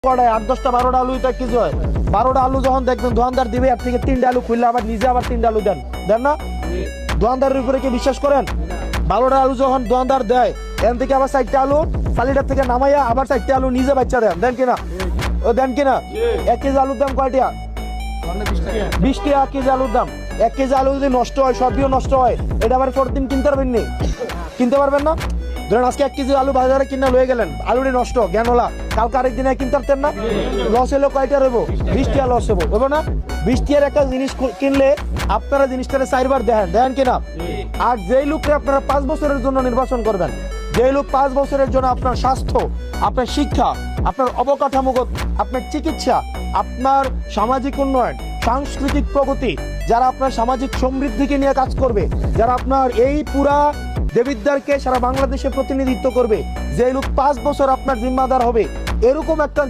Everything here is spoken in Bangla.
পড়ায় 8-10টা 12টা আলু তো 1 কেজি হয়। 12টা আলু যখন দেখবেন দোকানদার দিবে, এর থেকে 3টা আলু খুললে আবার নিজে আবার 3টা আলু দেন না? দোকানদারের উপরে কি বিশ্বাস করেন? 12টা আলু যখন দোকানদার দেয়, এর থেকে আবার 4টা আলু সালিটার থেকে নামাইয়া আবার 4টা আলু নিজে বাচ্চা দেন কিনা? ও দেন কিনা? 1 কেজি আলুর দাম কয়টা? 20 টাকা কেজি আলুর দাম। 1 কেজি আলু যদি নষ্ট হয়, সবজিও নষ্ট হয়, এটা আবার পরের দিন কিনতে পারবেন নি? কিনতে পারবেন না? ধরেন আজকে 1 কেজি আলু বাজারে কিনা লয়ে গেলেন, আলুটি নষ্ট জ্ঞানলা, কালকে আরেক দিনে কিনতে পারতেন না? লস হলো কয়টা হবো? 20 টাকা লস হবো না? 20 টাকার একটা জিনিস কিনলে আপনারা জিনিসটারে 4বার দেখেন কিনা? আর যেই লোককে আপনারা 5 বছরের জন্য নির্বাচন করবেন, যে লোক 5 বছরের জন্য আপনার স্বাস্থ্য, আপনার শিক্ষা, আপনার অবকাঠামোগত, আপনার চিকিৎসা, আপনার সামাজিক উন্নয়ন, সাংস্কৃতিক প্রগতি, যারা আপনার সামাজিক সমৃদ্ধিকে নিয়ে কাজ করবে, যারা আপনার এই পুরা দেবিদ্বারকে সারা বাংলাদেশে প্রতিনিধিত্ব করবে, যে লোক 5 বছর আপনার জিম্মাদার হবে, এরকম একটা